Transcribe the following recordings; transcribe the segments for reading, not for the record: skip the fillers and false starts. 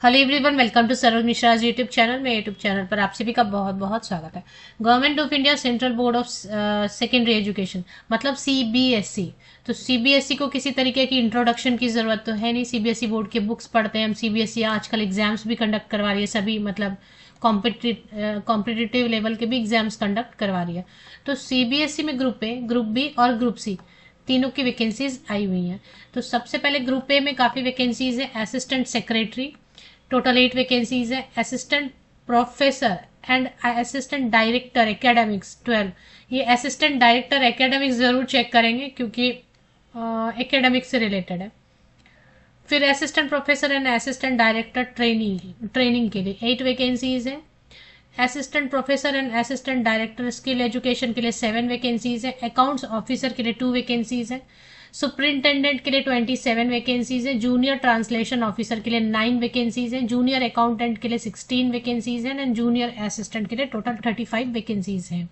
Hello everyone, welcome to Saroj Mishra YouTube channel. मेरे YouTube channel पर आप सभी का बहुत बहुत स्वागत है। Government of India central board of secondary education मतलब सीबीएसई। तो सीबीएसई को किसी तरीके की इंट्रोडक्शन की जरूरत तो है नहीं। सीबीएसई बोर्ड के बुक्स पढ़ते हैं हम। सीबीएसई आजकल एग्जाम्स भी कंडक्ट करवा रही है, सभी मतलब कॉम्पिटिटिव लेवल के भी एग्जाम्स कंडक्ट करवा रही है। तो सीबीएसई में ग्रुप ए, ग्रुप बी और ग्रुप सी तीनों की वैकेंसीज आई हुई हैं। तो सबसे पहले ग्रुप ए में काफ़ी वैकेंसीज है। असिस्टेंट सेक्रेटरी, टोटल 8 वैकेंसीज है। Assistant professor and assistant director academics 12। ये असिस्टेंट डायरेक्टर एकेडमिक्स जरूर चेक करेंगे क्योंकि एकेडमिक्स से रिलेटेड है। फिर assistant professor and assistant director training के लिए 8 वैकेंसीज है। Assistant professor and assistant director skill education के लिए 7 वैकेंसीज है। अकाउंट्स ऑफिसर के लिए 2 वैकेंसीज है। सुपरिंटेंडेंट के लिए 27 वैकेंसीज है। जूनियर ट्रांसलेशन ऑफिसर के लिए 9 वैकेंसीज है। जूनियर अकाउंटेंट के लिए 16 वैकेंसीज है एंड जूनियर असिस्टेंट के लिए टोटल 35 वैकेंसीज हैं।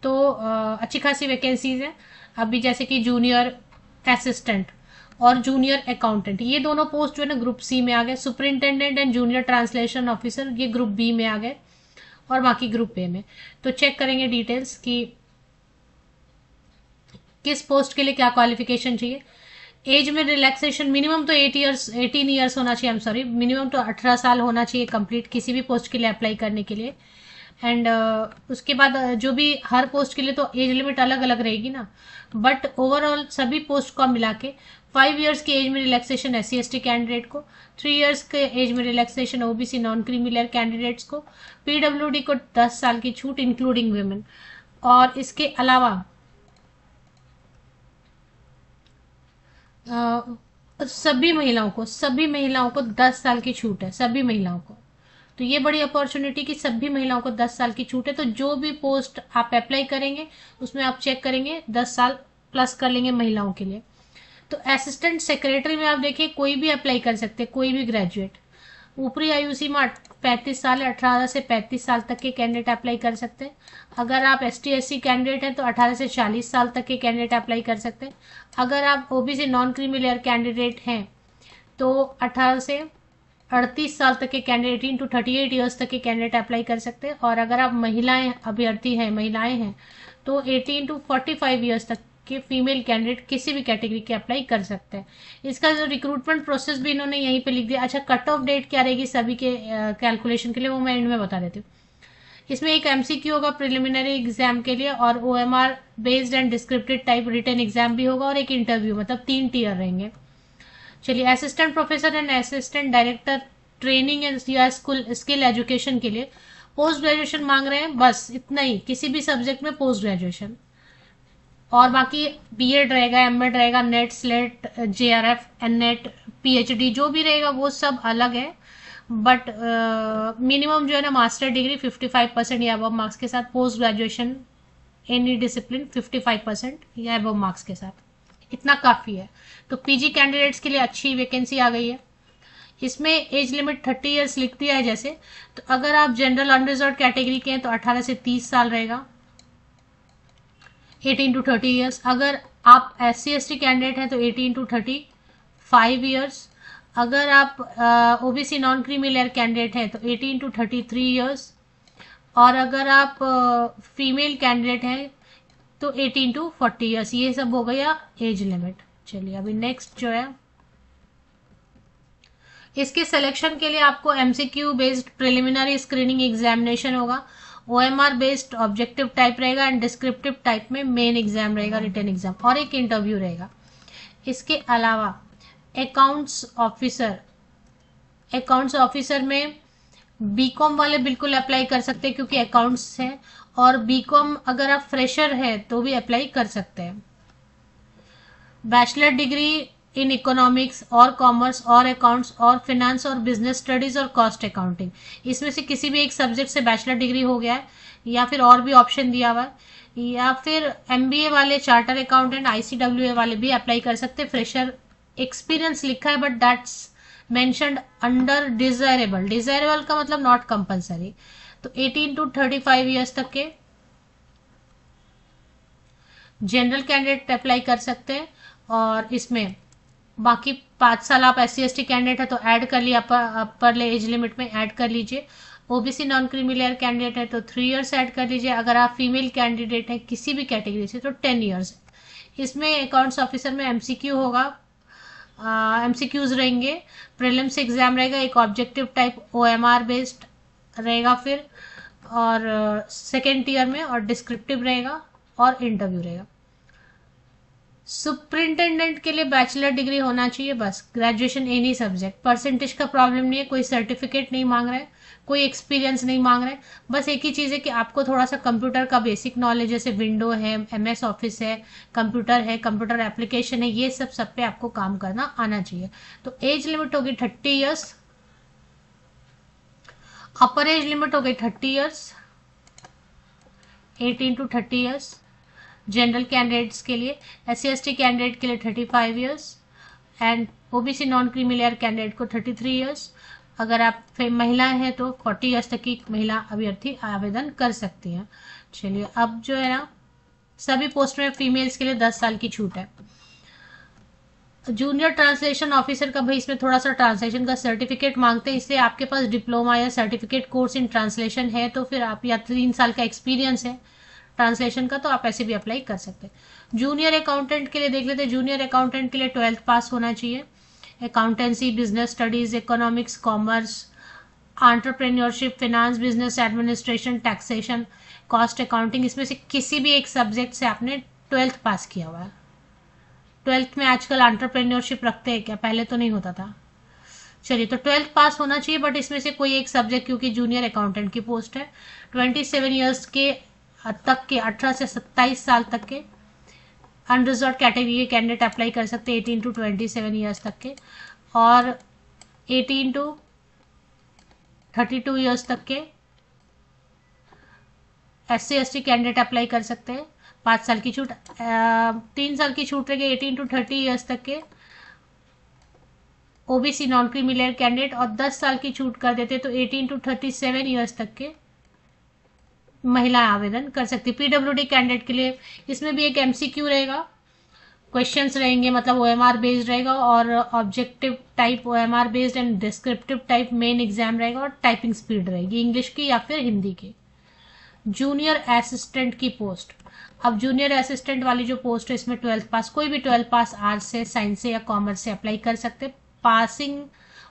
तो अच्छी खासी वैकेंसीज है। अभी जैसे कि जूनियर असिस्टेंट और जूनियर अकाउंटेंट ये दोनों पोस्ट जो है ना ग्रुप सी में आ गए। Superintendent and junior translation officer ये ग्रुप बी में आ गए और बाकी ग्रुप ए में। तो चेक करेंगे डिटेल्स कि किस पोस्ट के लिए क्या क्वालिफिकेशन चाहिए। एज में रिलैक्सेशन मिनिमम तो 18 ईयर्स होना चाहिए। मिनिमम तो 18 साल होना चाहिए कंप्लीट किसी भी पोस्ट के लिए अप्लाई करने के लिए। एंड उसके बाद जो भी हर पोस्ट के लिए तो एज लिमिट अलग अलग रहेगी ना, बट ओवरऑल सभी पोस्ट को मिला के 5 इयर्स की एज में रिलैक्सेशन SC ST कैंडिडेट को, 3 इयर्स के एज में relaxation OBC non creamy candidates को, PWD को 10 साल की छूट इंक्लूडिंग वुमेन। और इसके अलावा सभी महिलाओं को 10 साल की छूट है, सभी महिलाओं को। तो ये बड़ी अपॉर्चुनिटी कि सभी महिलाओं को 10 साल की छूट है। तो जो भी पोस्ट आप अप्लाई करेंगे उसमें आप चेक करेंगे 10 साल प्लस कर लेंगे महिलाओं के लिए। तो असिस्टेंट सेक्रेटरी में आप देखिए कोई भी अप्लाई कर सकते हैं, कोई भी ग्रेजुएट। ऊपरी आयु सीमा 35 साल है, 18 से 35 साल तक के कैंडिडेट अप्लाई कर सकते हैं। अगर आप ST SC कैंडिडेट हैं तो 18 से 40 साल तक के कैंडिडेट अप्लाई कर सकते हैं। अगर आप OBC non creamy layer candidate हैं तो 18 से 38 साल तक के कैंडिडेट 18 to 38 ईयर्स तक के कैंडिडेट अप्लाई कर सकते हैं। और अगर आप महिलाएं अभ्यर्थी हैं, महिलाएं हैं तो 18 to 45 ईयर्स तक के फीमेल कैंडिडेट किसी भी कैटेगरी के अप्लाई कर सकते हैं। इसका जो रिक्रूटमेंट प्रोसेस भी इन्होंने यहीं पे लिख दिया। अच्छा, कट ऑफ डेट क्या रहेगी सभी के कैलकुलेशन के लिए वो मैं एंड में बता देती हूँ। इसमें एक MCQ होगा प्रिलिमिनरी एग्जाम के लिए और OMR based and descriptive type written exam भी होगा और एक इंटरव्यू, मतलब 3 टीयर रहेंगे। चलिए, assistant professor and assistant director training या स्किल एजुकेशन के लिए पोस्ट ग्रेजुएशन मांग रहे हैं, बस इतना ही, किसी भी सब्जेक्ट में पोस्ट ग्रेजुएशन। और बाकी BEd रहेगा, MEd रहेगा, NET SLET JRF NET PhD जो भी रहेगा वो सब अलग है। बट मिनिमम जो है ना मास्टर डिग्री 55% या अबव मार्क्स के साथ, पोस्ट ग्रेजुएशन एनी डिसिप्लिन 55% या अबव मार्क्स के साथ, इतना काफ़ी है। तो PG कैंडिडेट्स के लिए अच्छी वैकेंसी आ गई है। इसमें एज लिमिट 30 इयर्स लिख दिया है जैसे। तो अगर आप जनरल अनरिजर्व कैटेगरी के हैं तो 18 से 30 साल रहेगा, 18 to 30 ईयर्स। अगर आप SC ST कैंडिडेट हैं तो 18 to 35 ईयर्स। अगर आप OBC non creamy layer candidate हैं तो 18 to 33 ईयर्स। और अगर आप फीमेल कैंडिडेट हैं तो 18 to 40 ईयर्स। ये सब हो गया एज लिमिट। चलिए, अभी नेक्स्ट जो है इसके सिलेक्शन के लिए आपको MCQ based preliminary screening examination होगा, OMR बेस्ड ऑब्जेक्टिव टाइप रहेगा एंड डिस्क्रिप्टिव टाइप में मेन एग्जाम रहेगा, रिटन एग्जाम, और एक इंटरव्यू रहेगा। इसके अलावा अकाउंट्स ऑफिसर में BCom वाले बिल्कुल अप्लाई कर सकते हैं क्योंकि अकाउंट्स है। और BCom अगर आप फ्रेशर है तो भी अप्लाई कर सकते हैं। बैचलर डिग्री इन इकोनॉमिक्स और कॉमर्स और अकाउंट्स और फिनेंस और बिजनेस स्टडीज और कॉस्ट अकाउंटिंग, इसमें से किसी भी एक सब्जेक्ट से बैचलर डिग्री हो गया है या फिर और भी ऑप्शन दिया हुआ है। या फिर MBA वाले, चार्टर अकाउंटेंट, ICWA वाले भी अप्लाई कर सकते हैं। फ्रेशर एक्सपीरियंस लिखा है but that's mentioned under desirable का मतलब नॉट कंपलसरी। तो 18 to 35 ईयर्स तक के जनरल कैंडिडेट अप्लाई कर सकते हैं। और इसमें बाकी 5 साल आप SC/ST कैंडिडेट है तो ऐड कर लिया, अपर एज लिमिट में ऐड कर लीजिए। OBC non creamy layer candidate है तो 3 इयर्स ऐड कर लीजिए। अगर आप फीमेल कैंडिडेट हैं किसी भी कैटेगरी से तो 10 इयर्स। इसमें अकाउंट्स ऑफिसर में MCQ होगा, MCQs रहेंगे, प्रीलिम्स एग्जाम रहेगा, एक ऑब्जेक्टिव टाइप OMR बेस्ड रहेगा फिर, और सेकेंड ईयर में, और डिस्क्रिप्टिव रहेगा और इंटरव्यू रहेगा। सुपरिंटेंडेंट के लिए बैचलर डिग्री होना चाहिए बस, ग्रेजुएशन एनी सब्जेक्ट, परसेंटेज का प्रॉब्लम नहीं है, कोई सर्टिफिकेट नहीं मांग रहा है, कोई एक्सपीरियंस नहीं मांग रहा है। बस एक ही चीज़ है कि आपको थोड़ा सा कंप्यूटर का बेसिक नॉलेज, जैसे विंडो है, MS ऑफिस है, कंप्यूटर एप्लीकेशन है, ये सब पे आपको काम करना आना चाहिए। तो एज लिमिट होगी 30 ईयर्स, अपर एज लिमिट हो गई 30 years, 18 to 30 years general candidates के लिए। SC/ST कैंडिडेट के लिए 35 years and OBC non creamy layer candidate को 33 ईयर्स। अगर आप महिला हैं तो 40 ईयर्स तक की महिला अभ्यर्थी आवेदन कर सकती हैं। चलिए अब जो है ना, सभी पोस्ट में फीमेल्स के लिए 10 साल की छूट है। जूनियर ट्रांसलेशन ऑफिसर का भाई इसमें थोड़ा सा ट्रांसलेशन का सर्टिफिकेट मांगते हैं, इसलिए आपके पास डिप्लोमा या सर्टिफिकेट कोर्स इन ट्रांसलेशन है तो फिर आप, या 3 साल का एक्सपीरियंस है ट्रांसलेशन का, तो आप ऐसे भी अप्लाई कर सकते हैं। जूनियर अकाउंटेंट के लिए देख लेते हैं। जूनियर अकाउंटेंट के लिए 12th पास होना चाहिए। Accountancy, business studies, economics, commerce, entrepreneurship, finance, business administration, taxation, cost accounting, इसमें से किसी भी एक सब्जेक्ट से आपने 12th पास किया हुआ है। 12th में आजकल एंटरप्रेन्योरशिप रखते हैं क्या? पहले तो नहीं होता था। चलिए, तो 12th पास होना चाहिए, बट इसमें से कोई एक सब्जेक्ट, क्योंकि जूनियर अकाउंटेंट की पोस्ट है। 27 ईयर्स के तक के, 18 से 27 साल तक के अनरिजर्व कैटेगरी के कैंडिडेट अप्लाई कर सकते हैं, 18 to 27 ईयर्स तक के, और 18 to 32 ईयर्स तक के SC/ST कैंडिडेट अप्लाई कर सकते हैं। 5 साल की छूट, 3 साल की छूट रहेगी 18 to 30 ईयर्स तक के OBC non creamy layer candidate, और 10 साल की छूट कर देते तो 18 to 37 ईयर्स तक के महिलाएं आवेदन कर सकती। PWD कैंडिडेट के लिए इसमें भी एक MCQ रहेगा, क्वेश्चंस रहेंगे, मतलब OMR बेस्ड रहेगा, और objective type OMR based and descriptive type main exam रहेगा, और टाइपिंग स्पीड रहेगी इंग्लिश की या फिर हिंदी की। जूनियर असिस्टेंट की पोस्ट, अब जूनियर असिस्टेंट वाली जो पोस्ट है इसमें 12th पास, कोई भी 12th पास आर्ट्स से, साइंस से या कॉमर्स से अप्लाई कर सकते। पासिंग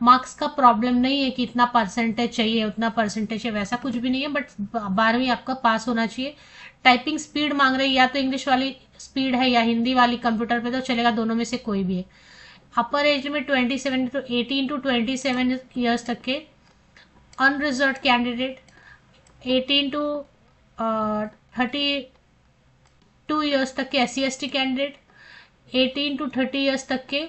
मार्क्स का प्रॉब्लम नहीं है कि इतना परसेंटेज चाहिए, उतना परसेंटेज है, वैसा कुछ भी नहीं है, बट 12वीं आपका पास होना चाहिए। टाइपिंग स्पीड मांग रहे हैं, या तो इंग्लिश वाली स्पीड है या हिंदी वाली, कंप्यूटर पे तो चलेगा, दोनों में से कोई भी है। अपर एज में 27 to 18 to 27 ईयर्स तक के अनरिजर्व कैंडिडेट, 18 to 32 ईयर्स तक के SC/ST कैंडिडेट, 18 to 30 ईयर्स तक के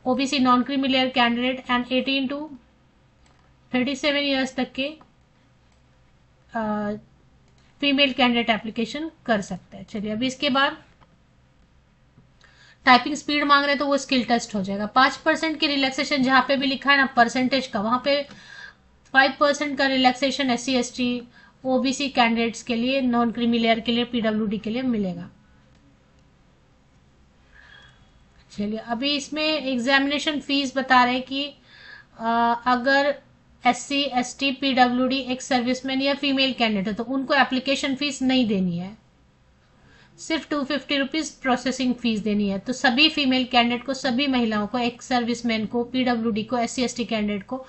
OBC non creamy layer candidate, and 18 to 37 years तक के फीमेल कैंडिडेट एप्लीकेशन कर सकते हैं। चलिए, अभी इसके बाद टाइपिंग स्पीड मांग रहे हैं तो वो स्किल टेस्ट हो जाएगा। 5% की रिलैक्सेशन जहां पे भी लिखा है ना परसेंटेज का, वहां पे 5% का रिलैक्सेशन SC/ST OBC कैंडिडेट्स के लिए, नॉन क्रीमी लेयर के लिए, PWD के लिए मिलेगा। चलिए, अभी इसमें एग्जामिनेशन फीस बता रहे हैं कि अगर SC/ST PWD एक सर्विसमैन या फीमेल कैंडिडेट है तो उनको एप्लीकेशन फीस नहीं देनी है, सिर्फ 250 रुपीज प्रोसेसिंग फीस देनी है। तो सभी फीमेल कैंडिडेट को, सभी महिलाओं को, एक सर्विसमैन को, PWD को, SC/ST कैंडिडेट को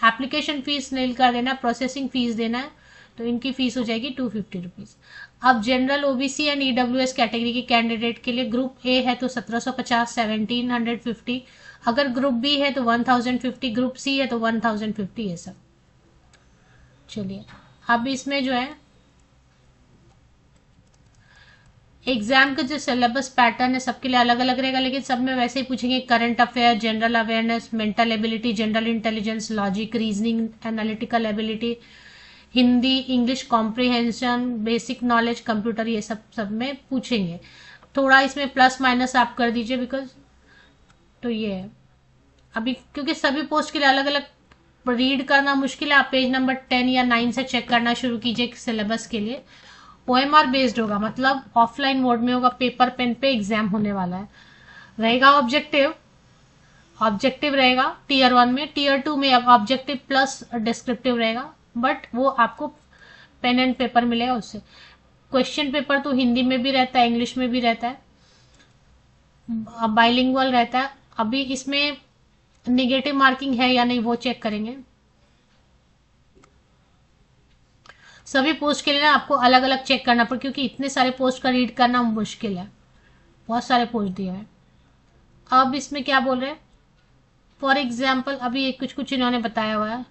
एप्लीकेशन फीस नील कर देना, प्रोसेसिंग फीस देना है, तो इनकी फीस हो जाएगी 250 रुपीज। अब general, OBC and EWS category के कैंडिडेट के लिए ग्रुप ए है तो 1750, 1750, अगर ग्रुप बी है तो 1050, ग्रुप सी है तो 1050, ये सब। चलिए, अब इसमें जो है एग्जाम का जो सिलेबस पैटर्न है सबके लिए अलग अलग रहेगा, लेकिन सब में वैसे ही पूछेंगे। Current affair, general awareness, mental ability, general intelligence, logic, reasoning, analytical ability, Hindi, English comprehension, basic knowledge, computer, ये सब में पूछेंगे। थोड़ा इसमें प्लस माइनस आप कर दीजिए, बिकॉज तो ये है अभी, क्योंकि सभी पोस्ट के लिए अलग अलग रीड करना मुश्किल है। आप पेज नंबर 10 या 9 से चेक करना शुरू कीजिए सिलेबस के लिए। OMR बेस्ड होगा, मतलब ऑफलाइन मोड में होगा, पेपर पेन पे एग्जाम होने वाला है, रहेगा ऑब्जेक्टिव ऑब्जेक्टिव रहेगा टीयर 1 में, टीयर 2 में अब ऑब्जेक्टिव प्लस डिस्क्रिप्टिव रहेगा, बट वो आपको पेन एंड पेपर मिलेगा उससे। क्वेश्चन पेपर तो हिंदी में भी रहता है, इंग्लिश में भी रहता है, बाइलिंगुअल रहता है। अभी इसमें निगेटिव मार्किंग है या नहीं वो चेक करेंगे। सभी पोस्ट के लिए ना आपको अलग अलग चेक करना पड़े, क्योंकि इतने सारे पोस्ट का रीड करना मुश्किल है, बहुत सारे पोस्ट दिए हैं। अब इसमें क्या बोल रहे हैं, फॉर एग्जाम्पल अभी कुछ कुछ इन्होंने बताया हुआ है,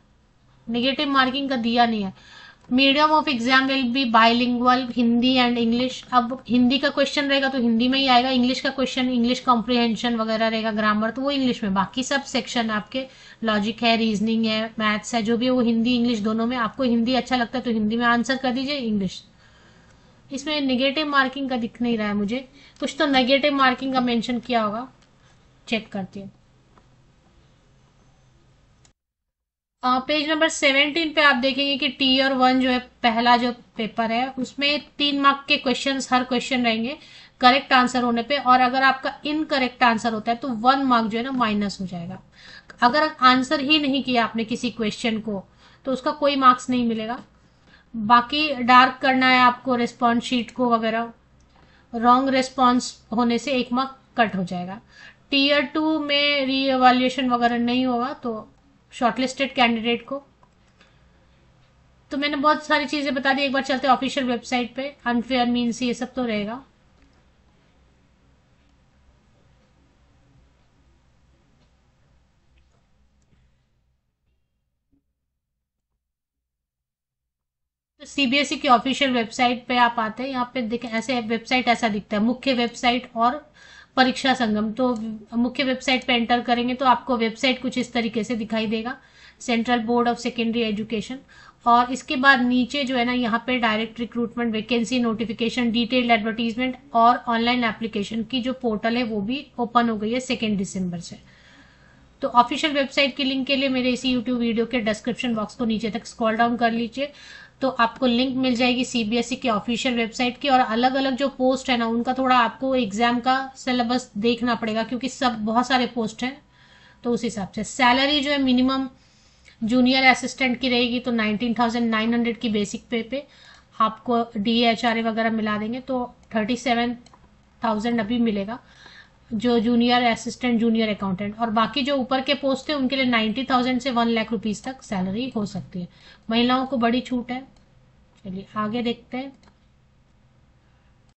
नेगेटिव मार्किंग का दिया नहीं है। Medium of exam will be bilingual, Hindi and English. अब हिंदी का क्वेश्चन रहेगा तो हिंदी में ही आएगा, इंग्लिश का क्वेश्चन, इंग्लिश कॉम्प्रिहेंशन वगैरह रहेगा, ग्रामर तो वो इंग्लिश में, बाकी सब सेक्शन आपके लॉजिक है, रीजनिंग है, मैथ्स है, जो भी है वो हिंदी इंग्लिश दोनों में। आपको हिंदी अच्छा लगता है तो हिंदी में आंसर कर दीजिए, इंग्लिश। इसमें नेगेटिव मार्किंग का दिख नहीं रहा है मुझे, कुछ तो नेगेटिव मार्किंग का मेंशन किया होगा, चेक करती हूँ। पेज नंबर 17 पे आप देखेंगे कि टीयर 1 जो है पहला जो पेपर है उसमें 3 मार्क के क्वेश्चंस हर क्वेश्चन रहेंगे करेक्ट आंसर होने पे, और अगर आपका इनकरेक्ट आंसर होता है तो 1 मार्क जो है ना माइनस हो जाएगा। अगर आंसर ही नहीं किया आपने किसी क्वेश्चन को तो उसका कोई मार्क्स नहीं मिलेगा। बाकी डार्क करना है आपको रिस्पॉन्स शीट को वगैरह, रॉन्ग रिस्पॉन्स होने से 1 मार्क कट हो जाएगा। टीयर 2 में री एवेल्युएशन वगैरह नहीं होगा तो शॉर्टलिस्टेड कैंडिडेट को। तो मैंने बहुत सारी चीजें बता दी, एक बार चलते ऑफिशियल वेबसाइट पे, अनफेयर मीन्स ये सब तो रहेगा। तो सीबीएसई की ऑफिशियल वेबसाइट पे आप आते हैं, यहाँ पे देखें ऐसे वेबसाइट ऐसा दिखता है, मुख्य वेबसाइट और परीक्षा संगम। तो मुख्य वेबसाइट पे एंटर करेंगे तो आपको वेबसाइट कुछ इस तरीके से दिखाई देगा, central board of secondary education. और इसके बाद नीचे जो है ना यहाँ पे direct recruitment, vacancy notification, detailed advertisement और ऑनलाइन एप्लीकेशन की जो पोर्टल है वो भी ओपन हो गई है 2 दिसंबर से। तो ऑफिशियल वेबसाइट की लिंक के लिए मेरे इसी यूट्यूब वीडियो के डिस्क्रिप्शन बॉक्स को नीचे तक स्क्रॉल डाउन कर लीजिए, तो आपको लिंक मिल जाएगी सीबीएसई की ऑफिशियल वेबसाइट की। और अलग अलग जो पोस्ट है ना उनका थोड़ा आपको एग्जाम का सिलेबस देखना पड़ेगा, क्योंकि सब बहुत सारे पोस्ट हैं, तो उस हिसाब से सैलरी जो है मिनिमम जूनियर असिस्टेंट की रहेगी तो 19,900 की बेसिक पे आपको DHRA वगैरह मिला देंगे तो 37,000 अभी मिलेगा जो जूनियर असिस्टेंट, जूनियर अकाउंटेंट। और बाकी जो ऊपर के पोस्ट है उनके लिए 90,000 से 1 लाख रुपीज तक सैलरी हो सकती है। महिलाओं को बड़ी छूट है। चलिए आगे देखते हैं।